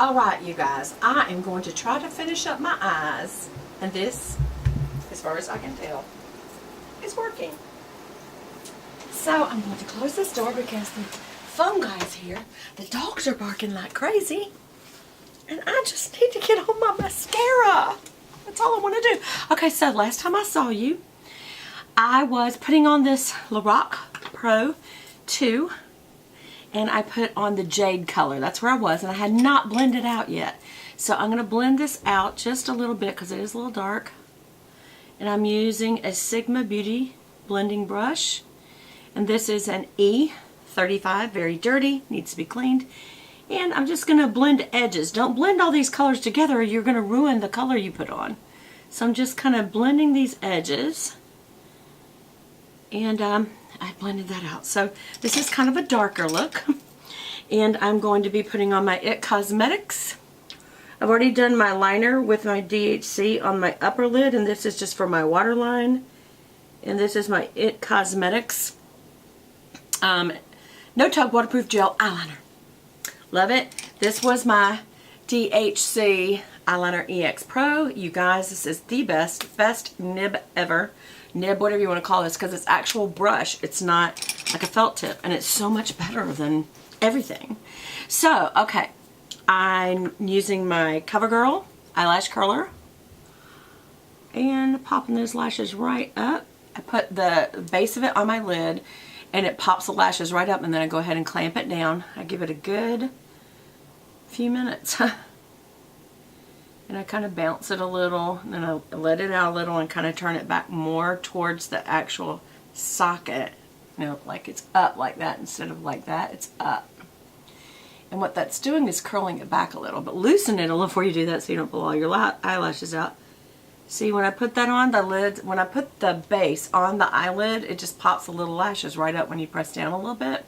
Alright, you guys, I am going to try to finish up my eyes. And this, as far as I can tell, is working. So I'm going to close this door because the fungi is here. The dogs are barking like crazy. And I just need to get on my mascara. That's all I want to do. Okay, so last time I saw you, I was putting on this Lorac Pro 2. And I put on the jade color. That's where I was, and I had not blended out yet. So I'm going to blend this out just a little bit because it is a little dark. And I'm using a Sigma Beauty blending brush. And this is an E35, very dirty, needs to be cleaned. And I'm just going to blend edges. Don't blend all these colors together or you're going to ruin the color you put on. So I'm just kind of blending these edges. And I blended that out. So this is kind of a darker look. And I'm going to be putting on my IT Cosmetics. I've already done my liner with my DHC on my upper lid, and this is just for my waterline. And this is my IT Cosmetics No Tug Waterproof Gel Eyeliner. Love it. This was my DHC Eyeliner EX Pro. You guys, this is the best nib ever. Nib, whatever you want to call this, because it's actual brush. It's not like a felt tip, and it's so much better than everything. So, okay, I'm using my CoverGirl eyelash curler and popping those lashes right up. I put the base of it on my lid, and it pops the lashes right up, and then I go ahead and clamp it down. I give it a good few minutes. And I kind of bounce it a little, and then I let it out a little and kind of turn it back more towards the actual socket. You know, like it's up like that instead of like that, it's up. And what that's doing is curling it back a little, but loosen it a little before you do that so you don't pull all your eyelashes out. See, when I put that on the lid, when I put the base on the eyelid, it just pops the little lashes right up when you press down a little bit.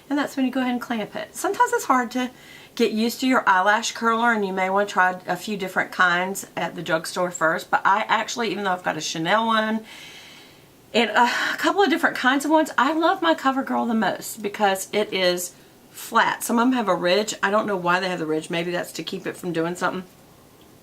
And that's when you go ahead and clamp it. Sometimes it's hard to get used to your eyelash curler, and you may want to try a few different kinds at the drugstore first. But I actually, even though I've got a Chanel one and a couple of different kinds of ones, I love my CoverGirl the most because it is flat. Some of them have a ridge. I don't know why they have the ridge. Maybe that's to keep it from doing something.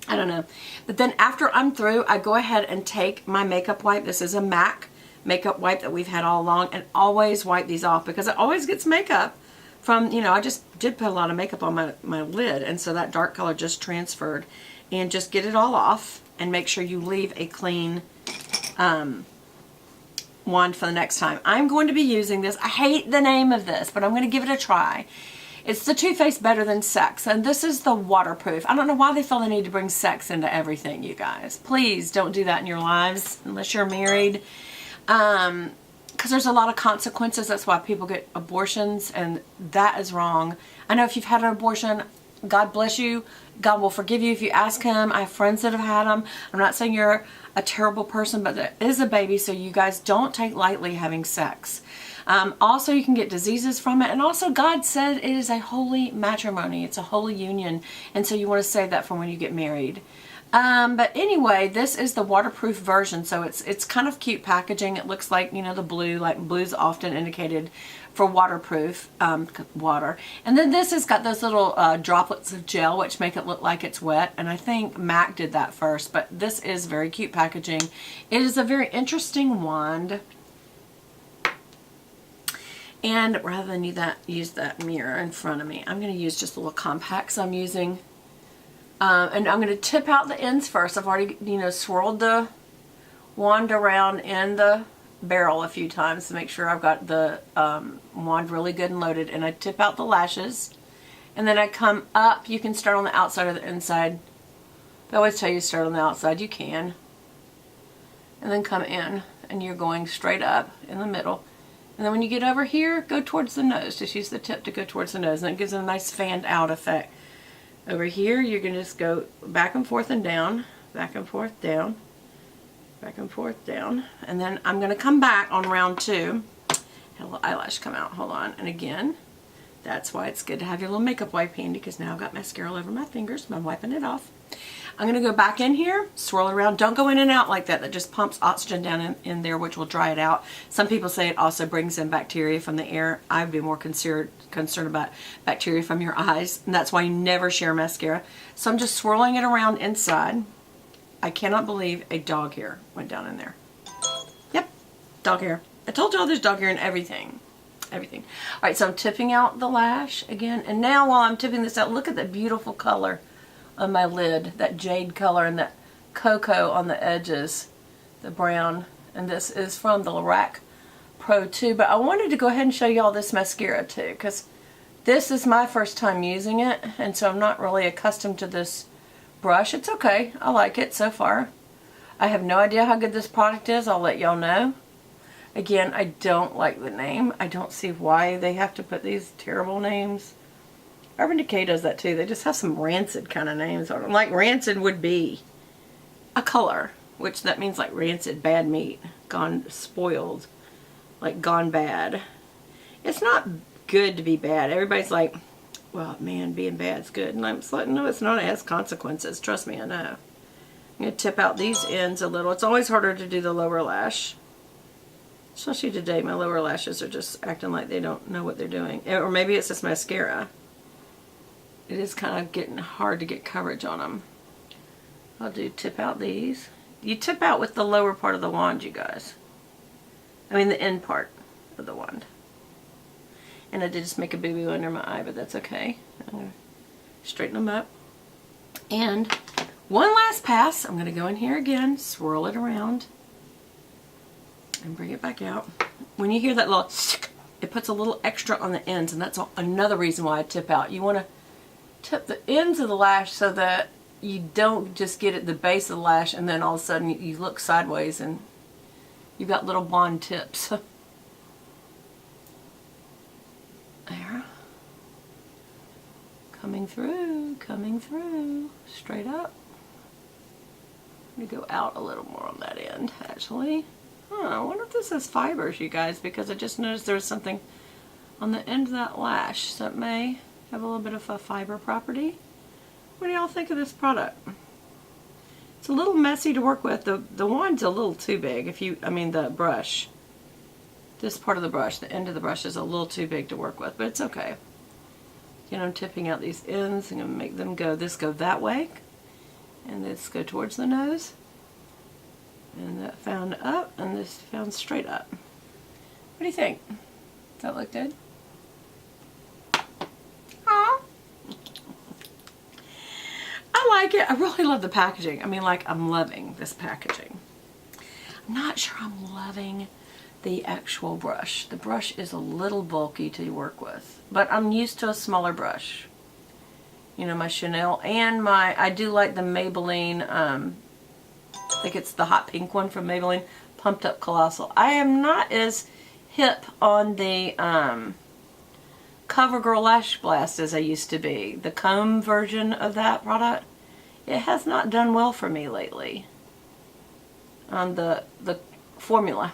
I don't know. But then after I'm through, I go ahead and take my makeup wipe. This is a MAC makeup wipe that we've had all along, and always wipe these off because it always gets makeup from, you know, I just did put a lot of makeup on my lid, and so that dark color just transferred. And just get it all off and make sure you leave a clean wand for the next time. I'm going to be using this. I hate the name of this, but I'm going to give it a try. It's the Too Faced Better Than Sex, and this is the waterproof. I don't know why they feel the need to bring sex into everything, you guys. Please don't do that in your lives unless you're married. Because there's a lot of consequences. That's why people get abortions, and that is wrong. I know if you've had an abortion, God bless you. God will forgive you if you ask Him. I have friends that have had them. I'm not saying you're a terrible person, but there is a baby, so you guys don't take lightly having sex. Also, you can get diseases from it, and also God said it is a holy matrimony. It's a holy union, and so you want to save that for when you get married. But anyway, this is the waterproof version, so it's kind of cute packaging. It looks like, you know, the blue, like blue's often indicated for waterproof, water. And then this has got those little droplets of gel, which make it look like it's wet, and I think MAC did that first, but this is very cute packaging. It is a very interesting wand. And rather than use that mirror in front of me, I'm going to use just a little compact. So I'm using, and I'm going to tip out the ends first. I've already, you know, swirled the wand around in the barrel a few times to make sure I've got the wand really good and loaded. And I tip out the lashes. And then I come up. You can start on the outside or the inside. They always tell you to start on the outside. You can. And then come in. And you're going straight up in the middle. And then when you get over here, go towards the nose. Just use the tip to go towards the nose. And it gives it a nice fanned out effect. Over here, you're going to just go back and forth and down. Back and forth, down. Back and forth, down. And then I'm going to come back on round 2. Had a little eyelash come out. Hold on. And again, That's why it's good to have your little makeup wipe handy, because now I've got mascara all over my fingers. I'm wiping it off. I'm going to go back in here, swirl it around. Don't go in and out like that. That just pumps oxygen down in there, which will dry it out. Some people say it also brings in bacteria from the air. I'd be more concerned about bacteria from your eyes, and that's why you never share mascara. So I'm just swirling it around inside. I cannot believe a dog hair went down in there. Yep, dog hair. I told y'all there's dog hair in everything. Everything. All right, so I'm tipping out the lash again. And now while I'm tipping this out, look at the beautiful color on my lid. That jade color and that cocoa on the edges. The brown. And this is from the Lorac Pro 2. But I wanted to go ahead and show y'all this mascara too, because this is my first time using it. And so I'm not really accustomed to this brush. It's okay. I like it so far. I have no idea how good this product is. I'll let y'all know. Again, I don't like the name. I don't see why they have to put these terrible names. Urban Decay does that too. They just have some rancid kind of names on them. Like rancid would be a color, which that means like rancid, bad meat, gone spoiled, like gone bad. It's not good to be bad. Everybody's like, well, man, being bad's good. And I'm just like, no, it's not. It has consequences. Trust me, I know. I'm going to tip out these ends a little. It's always harder to do the lower lash. Especially today, my lower lashes are just acting like they don't know what they're doing. Or maybe it's this mascara. It is kind of getting hard to get coverage on them. I'll do tip out these. You tip out with the lower part of the wand, you guys. I mean the end part of the wand. And I did just make a boo-boo under my eye, but that's okay. I'm going to straighten them up. And one last pass. I'm going to go in here again, swirl it around, and bring it back out. When you hear that little, it puts a little extra on the ends, and that's another reason why I tip out. You want to tip the ends of the lash so that you don't just get at the base of the lash and then all of a sudden you look sideways and you've got little blonde tips. There. Coming through, straight up. I'm going to go out a little more on that end, actually. I wonder if this has fibers, you guys, because I just noticed there's something on the end of that lash, so it may have a little bit of a fiber property. What do y'all think of this product? It's a little messy to work with. The wand's a little too big. The brush. This part of the brush, the end of the brush is a little too big to work with, but it's okay. Again, I'm tipping out these ends. I'm going to make them go that way, and this go towards the nose. And that found up, and this found straight up. What do you think? Does that look good? Aww. I like it. I really love the packaging. I mean, like, I'm loving this packaging. I'm not sure I'm loving the actual brush. The brush is a little bulky to work with, but I'm used to a smaller brush. You know, my Chanel and I do like the Maybelline, I think it's the hot pink one from Maybelline, Pumped Up Colossal. I am not as hip on the CoverGirl Lash Blast as I used to be. The comb version of that product, it has not done well for me lately. On the formula,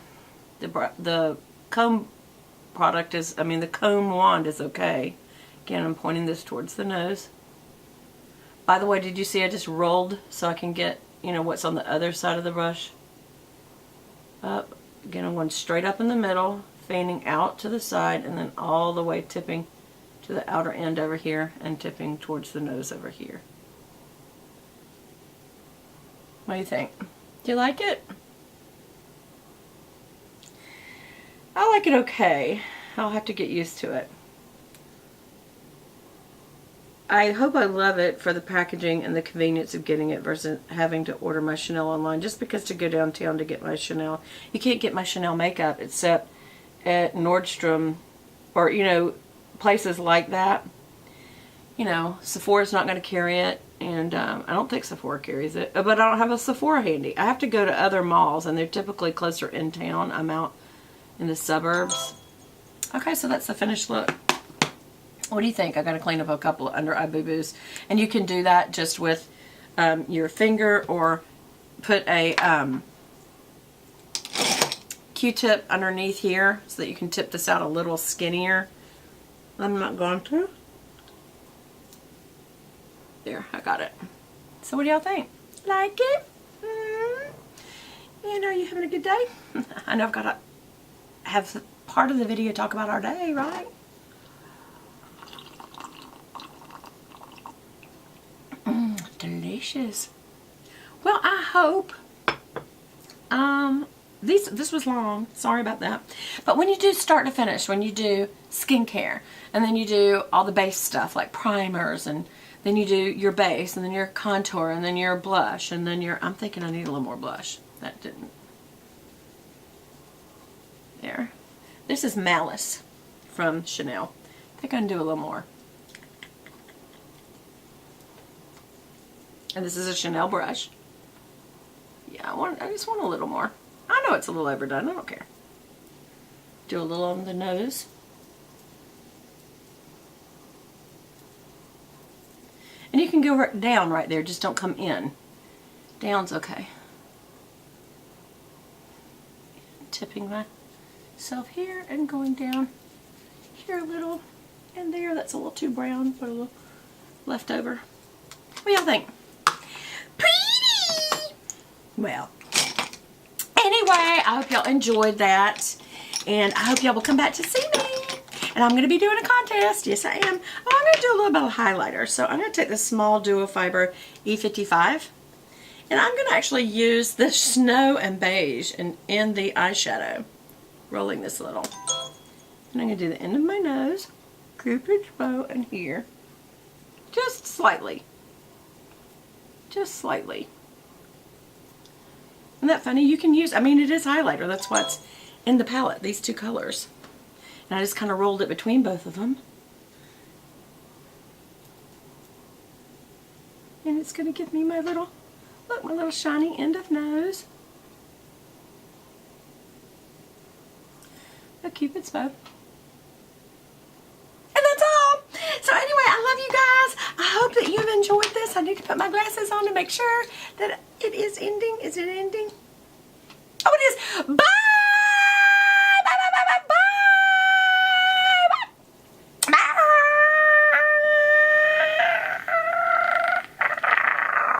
the comb product is, the comb wand is okay. Again, I'm pointing this towards the nose. By the way, did you see I just rolled so I can get, you know, what's on the other side of the brush? Up. Again, I'm going straight up in the middle, fanning out to the side, and then all the way tipping to the outer end over here and tipping towards the nose over here. What do you think? Do you like it? I like it okay. I'll have to get used to it. I hope I love it for the packaging and the convenience of getting it versus having to order my Chanel online, just because to go downtown to get my Chanel. You can't get my Chanel makeup except at Nordstrom or, you know, places like that. You know, Sephora's not going to carry it, and I don't think Sephora carries it, but I don't have a Sephora handy. I have to go to other malls, and they're typically closer in town. I'm out in the suburbs. Okay, so that's the finished look. What do you think? I got to clean up a couple of under eye boo-boos. And you can do that just with your finger, or put a Q-tip underneath here so that you can tip this out a little skinnier. I'm not going to. There, I got it. So what do y'all think? Like it? And are you having a good day? I know I've got to have part of the video talk about our day, right? Delicious. Well, I hope, this was long, sorry about that. But when you do start to finish, when you do skincare, and then you do all the base stuff like primers, and then you do your base, and then your contour, and then your blush, and then your, I'm thinking I need a little more blush. That didn't. There. This is Malice from Chanel. I think I can do a little more. And this is a Chanel brush. Yeah, I just want a little more. I know it's a little overdone. I don't care. Do a little on the nose. And you can go down right there. Just don't come in. Down's okay. Tipping myself here and going down here a little. And there. That's a little too brown. Put a little left over. What do y'all think? Pretty! Well, anyway, I hope y'all enjoyed that. And I hope y'all will come back to see me. And I'm going to be doing a contest. Yes, I am. Oh, I'm going to do a little bit of highlighter. So I'm going to take this small Duo Fiber E55. And I'm going to actually use the snow and beige in the eyeshadow. Rolling this a little. And I'm going to do the end of my nose. Cupid's bow and here. Just slightly. Just slightly. Isn't that funny? You can use, I mean, it is highlighter. That's what's in the palette, these two colors. And I just kind of rolled it between both of them. And it's going to give me my little, look, my little shiny end of nose. A Cupid's bow. And that's all. So anyway, I love you guys. I hope that you've enjoyed this. I need to put my glasses on to make sure that it is ending. Is it ending? Oh, it is. Bye!